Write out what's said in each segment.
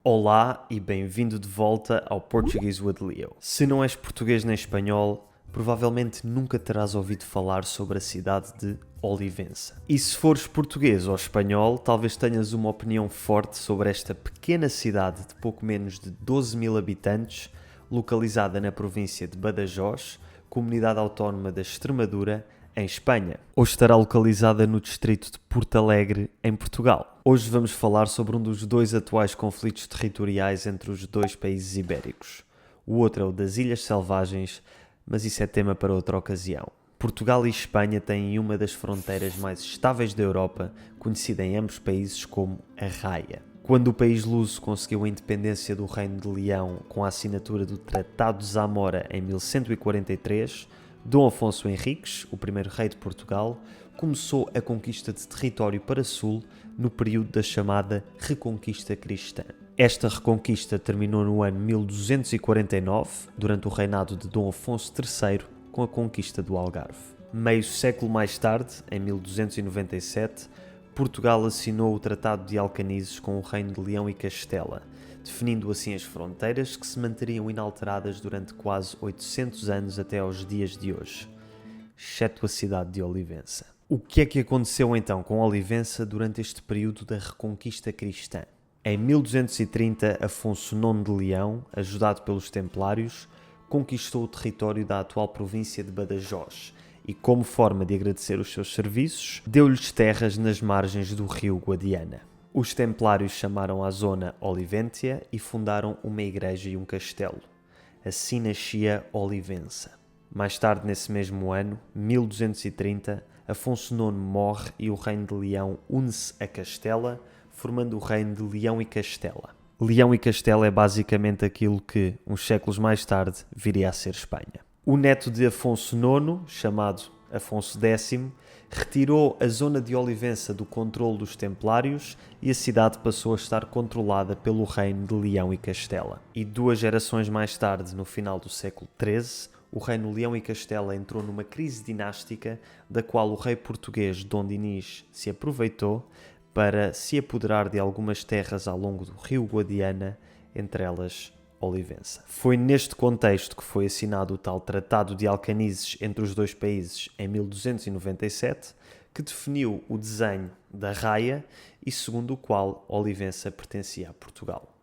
Olá e bem-vindo de volta ao Portuguese with Leo. Se não és português nem espanhol, provavelmente nunca terás ouvido falar sobre a cidade de Olivença. E se fores português ou espanhol, talvez tenhas uma opinião forte sobre esta pequena cidade de pouco menos de 12 mil habitantes, localizada na província de Badajoz, comunidade autónoma da Extremadura, em Espanha. Hoje estará localizada no distrito de Porto Alegre, em Portugal. Hoje vamos falar sobre um dos dois atuais conflitos territoriais entre os dois países ibéricos. O outro é o das Ilhas Selvagens, mas isso é tema para outra ocasião. Portugal e Espanha têm uma das fronteiras mais estáveis da Europa, conhecida em ambos países como a Raia. Quando o país luso conseguiu a independência do Reino de Leão com a assinatura do Tratado de Zamora em 1143, Dom Afonso Henriques, o primeiro rei de Portugal, começou a conquista de território para sul no período da chamada Reconquista Cristã. Esta reconquista terminou no ano 1249, durante o reinado de Dom Afonso III, com a conquista do Algarve. Meio século mais tarde, em 1297, Portugal assinou o Tratado de Alcanises com o Reino de Leão e Castela, definindo assim as fronteiras que se manteriam inalteradas durante quase 800 anos até aos dias de hoje, exceto a cidade de Olivença. O que é que aconteceu então com Olivença durante este período da Reconquista Cristã? Em 1230, Afonso IX de Leão, ajudado pelos Templários, conquistou o território da atual província de Badajoz e, como forma de agradecer os seus serviços, deu-lhes terras nas margens do rio Guadiana. Os Templários chamaram a zona Oliventia e fundaram uma igreja e um castelo. Assim nascia Olivença. Mais tarde, nesse mesmo ano, 1230, Afonso IX morre e o Reino de Leão une-se a Castela, formando o Reino de Leão e Castela. Leão e Castela é basicamente aquilo que, uns séculos mais tarde, viria a ser Espanha. O neto de Afonso IX, chamado Afonso X, retirou a zona de Olivença do controle dos Templários e a cidade passou a estar controlada pelo Reino de Leão e Castela. E 2 gerações mais tarde, no final do século XIII, o Reino de Leão e Castela entrou numa crise dinástica da qual o rei português Dom Dinis se aproveitou para se apoderar de algumas terras ao longo do rio Guadiana, entre elas Olivença. Foi neste contexto que foi assinado o tal Tratado de Alcanises entre os dois países em 1297, que definiu o desenho da raia e segundo o qual Olivença pertencia a Portugal.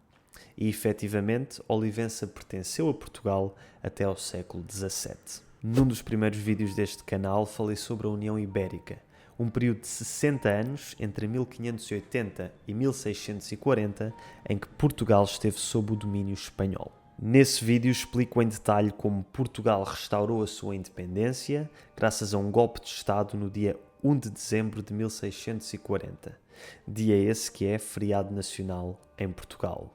E, efetivamente, Olivença pertenceu a Portugal até ao século XVII. Num dos primeiros vídeos deste canal falei sobre a União Ibérica, um período de 60 anos, entre 1580 e 1640, em que Portugal esteve sob o domínio espanhol. Nesse vídeo explico em detalhe como Portugal restaurou a sua independência graças a um golpe de Estado no dia 1 de dezembro de 1640, dia esse que é feriado nacional em Portugal.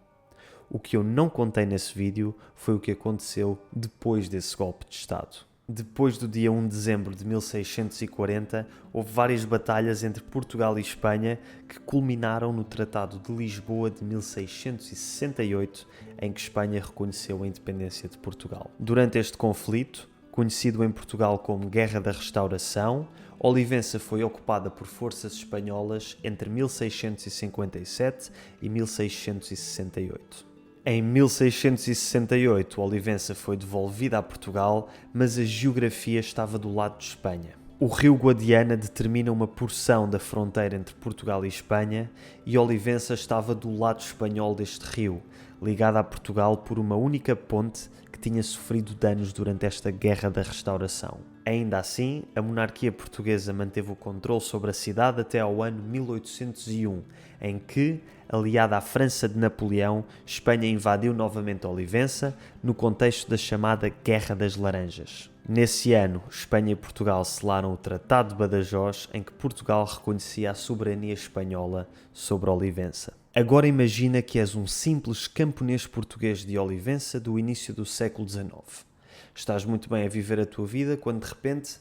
O que eu não contei nesse vídeo foi o que aconteceu depois desse golpe de Estado. Depois do dia 1 de dezembro de 1640, houve várias batalhas entre Portugal e Espanha que culminaram no Tratado de Lisboa de 1668, em que Espanha reconheceu a independência de Portugal. Durante este conflito, conhecido em Portugal como Guerra da Restauração, Olivença foi ocupada por forças espanholas entre 1657 e 1668. Em 1668, Olivença foi devolvida a Portugal, mas a geografia estava do lado de Espanha. O rio Guadiana determina uma porção da fronteira entre Portugal e Espanha e Olivença estava do lado espanhol deste rio, ligada a Portugal por uma única ponte que tinha sofrido danos durante esta Guerra da Restauração. Ainda assim, a monarquia portuguesa manteve o controle sobre a cidade até ao ano 1801, em que, aliada à França de Napoleão, Espanha invadiu novamente Olivença, no contexto da chamada Guerra das Laranjas. Nesse ano, Espanha e Portugal selaram o Tratado de Badajoz, em que Portugal reconhecia a soberania espanhola sobre Olivença. Agora imagina que és um simples camponês português de Olivença do início do século XIX. Estás muito bem a viver a tua vida quando de repente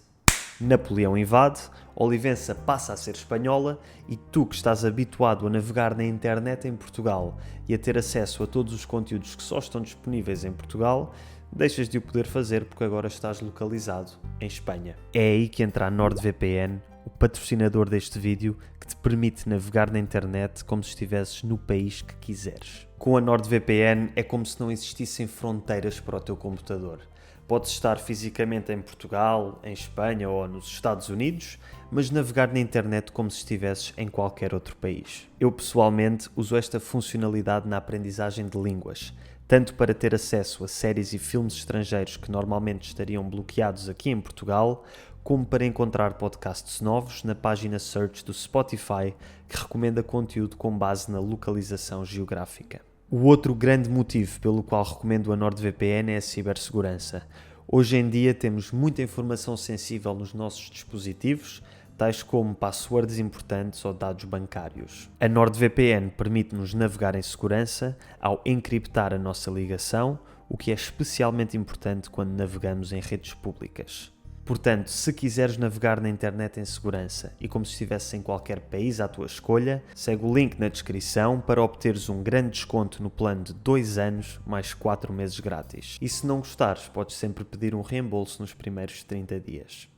Napoleão invade, Olivença passa a ser espanhola e tu que estás habituado a navegar na internet em Portugal e a ter acesso a todos os conteúdos que só estão disponíveis em Portugal, deixas de o poder fazer porque agora estás localizado em Espanha. É aí que entra a NordVPN, o patrocinador deste vídeo, que te permite navegar na internet como se estivesses no país que quiseres. Com a NordVPN é como se não existissem fronteiras para o teu computador. Podes estar fisicamente em Portugal, em Espanha ou nos Estados Unidos, mas navegar na internet como se estivesses em qualquer outro país. Eu pessoalmente uso esta funcionalidade na aprendizagem de línguas, tanto para ter acesso a séries e filmes estrangeiros que normalmente estariam bloqueados aqui em Portugal, como para encontrar podcasts novos na página Search do Spotify, que recomenda conteúdo com base na localização geográfica. O outro grande motivo pelo qual recomendo a NordVPN é a cibersegurança. Hoje em dia temos muita informação sensível nos nossos dispositivos, tais como passwords importantes ou dados bancários. A NordVPN permite-nos navegar em segurança ao encriptar a nossa ligação, o que é especialmente importante quando navegamos em redes públicas. Portanto, se quiseres navegar na internet em segurança e como se estivesse em qualquer país à tua escolha, segue o link na descrição para obteres um grande desconto no plano de 2 anos mais 4 meses grátis. E se não gostares, podes sempre pedir um reembolso nos primeiros 30 dias.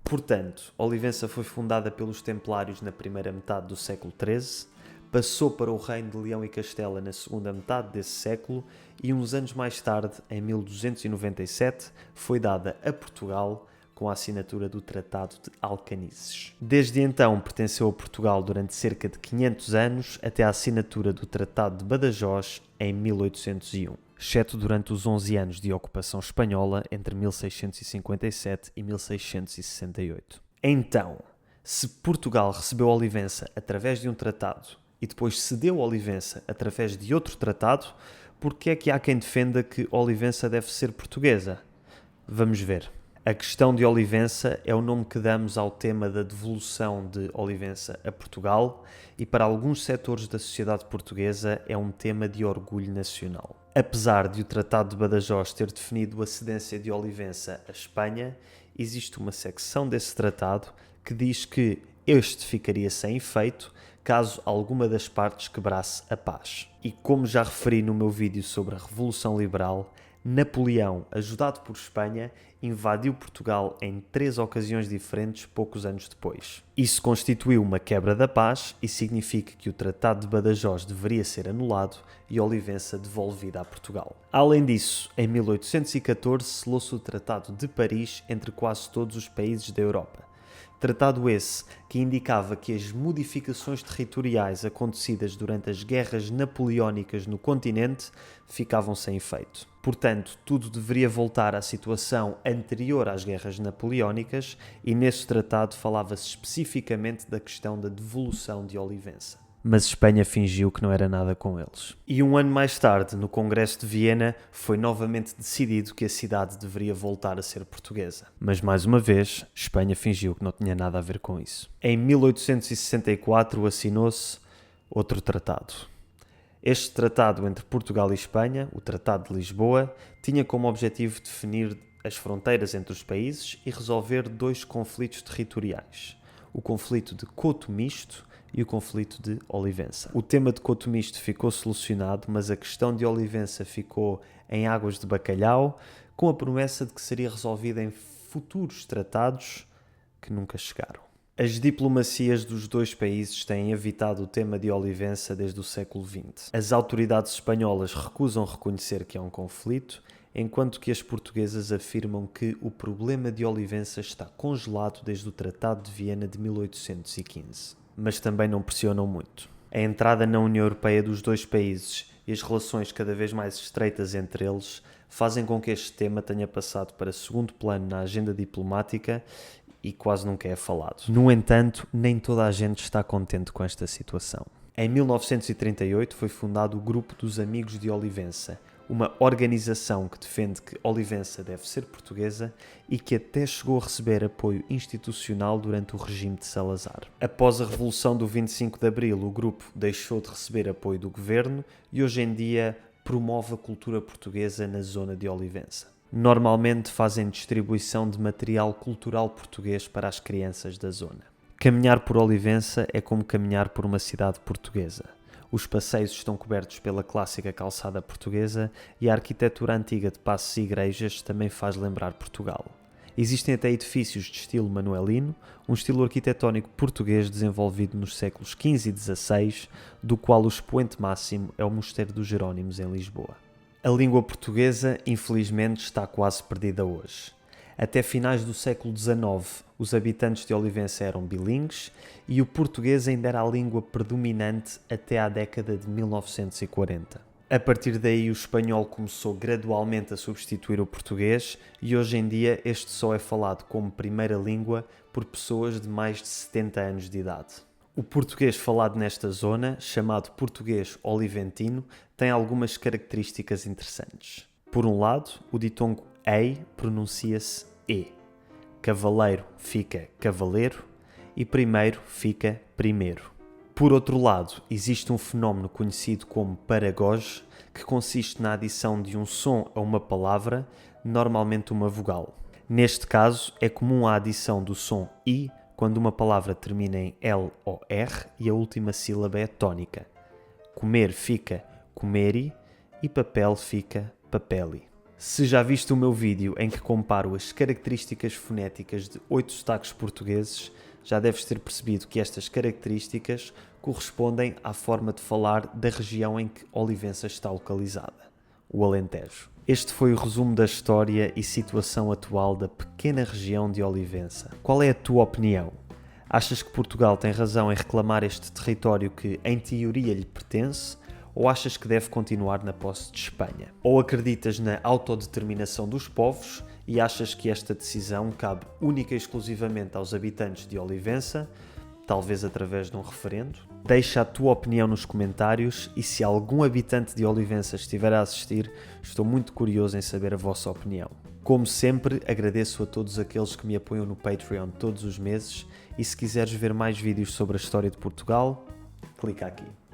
Portanto, Olivença foi fundada pelos Templários na primeira metade do século XIII, passou para o Reino de Leão e Castela na segunda metade desse século e uns anos mais tarde, em 1297, foi dada a Portugal com a assinatura do Tratado de Alcanices. Desde então pertenceu a Portugal durante cerca de 500 anos até a assinatura do Tratado de Badajoz em 1801, exceto durante os 11 anos de ocupação espanhola entre 1657 e 1668. Então, se Portugal recebeu Olivença através de um tratado e depois cedeu Olivença através de outro tratado, por que é que há quem defenda que Olivença deve ser portuguesa? Vamos ver. A questão de Olivença é o nome que damos ao tema da devolução de Olivença a Portugal e para alguns setores da sociedade portuguesa é um tema de orgulho nacional. Apesar de o Tratado de Badajoz ter definido a cedência de Olivença à Espanha, existe uma secção desse tratado que diz que este ficaria sem efeito caso alguma das partes quebrasse a paz. E como já referi no meu vídeo sobre a Revolução Liberal, Napoleão, ajudado por Espanha, invadiu Portugal em 3 ocasiões diferentes poucos anos depois. Isso constituiu uma quebra da paz e significa que o Tratado de Badajoz deveria ser anulado e Olivença devolvida a Portugal. Além disso, em 1814 selou-se o Tratado de Paris entre quase todos os países da Europa. Tratado esse que indicava que as modificações territoriais acontecidas durante as guerras napoleónicas no continente ficavam sem efeito. Portanto, tudo deveria voltar à situação anterior às guerras napoleónicas e nesse tratado falava-se especificamente da questão da devolução de Olivença. Mas Espanha fingiu que não era nada com eles. E um ano mais tarde, no Congresso de Viena, foi novamente decidido que a cidade deveria voltar a ser portuguesa. Mas mais uma vez, Espanha fingiu que não tinha nada a ver com isso. Em 1864 assinou-se outro tratado. Este tratado entre Portugal e Espanha, o Tratado de Lisboa, tinha como objetivo definir as fronteiras entre os países e resolver 2 conflitos territoriais. O conflito de Couto Misto e o conflito de Olivença. O tema de Couto Misto ficou solucionado, mas a questão de Olivença ficou em águas de bacalhau, com a promessa de que seria resolvida em futuros tratados que nunca chegaram. As diplomacias dos 2 países têm evitado o tema de Olivença desde o século XX. As autoridades espanholas recusam reconhecer que é um conflito, enquanto que as portuguesas afirmam que o problema de Olivença está congelado desde o Tratado de Viena de 1815. Mas também não pressionam muito. A entrada na União Europeia dos 2 países e as relações cada vez mais estreitas entre eles fazem com que este tema tenha passado para segundo plano na agenda diplomática e quase nunca é falado. No entanto, nem toda a gente está contente com esta situação. Em 1938 foi fundado o Grupo dos Amigos de Olivença, uma organização que defende que Olivença deve ser portuguesa e que até chegou a receber apoio institucional durante o regime de Salazar. Após a Revolução do 25 de Abril, o grupo deixou de receber apoio do governo e hoje em dia promove a cultura portuguesa na zona de Olivença. Normalmente fazem distribuição de material cultural português para as crianças da zona. Caminhar por Olivença é como caminhar por uma cidade portuguesa. Os passeios estão cobertos pela clássica calçada portuguesa e a arquitetura antiga de passos e igrejas também faz lembrar Portugal. Existem até edifícios de estilo manuelino, um estilo arquitetónico português desenvolvido nos séculos XV e XVI, do qual o expoente máximo é o Mosteiro dos Jerónimos em Lisboa. A língua portuguesa, infelizmente, está quase perdida hoje. Até finais do século XIX, os habitantes de Olivença eram bilíngues e o português ainda era a língua predominante até à década de 1940. A partir daí, o espanhol começou gradualmente a substituir o português e hoje em dia este só é falado como primeira língua por pessoas de mais de 70 anos de idade. O português falado nesta zona, chamado português oliventino, tem algumas características interessantes. Por um lado, o ditongo ei pronuncia-se e. Cavaleiro fica cavaleiro e primeiro fica primeiro. Por outro lado, existe um fenómeno conhecido como paragoge, que consiste na adição de um som a uma palavra, normalmente uma vogal. Neste caso, é comum a adição do som i quando uma palavra termina em L ou R e a última sílaba é tónica. Comer fica comeri e papel fica papeli. Se já viste o meu vídeo em que comparo as características fonéticas de 8 sotaques portugueses, já deves ter percebido que estas características correspondem à forma de falar da região em que Olivença está localizada, o Alentejo. Este foi o resumo da história e situação atual da pequena região de Olivença. Qual é a tua opinião? Achas que Portugal tem razão em reclamar este território que, em teoria, lhe pertence? Ou achas que deve continuar na posse de Espanha? Ou acreditas na autodeterminação dos povos e achas que esta decisão cabe única e exclusivamente aos habitantes de Olivença, talvez através de um referendo? Deixa a tua opinião nos comentários e se algum habitante de Olivença estiver a assistir, estou muito curioso em saber a vossa opinião. Como sempre, agradeço a todos aqueles que me apoiam no Patreon todos os meses e se quiseres ver mais vídeos sobre a história de Portugal, clica aqui.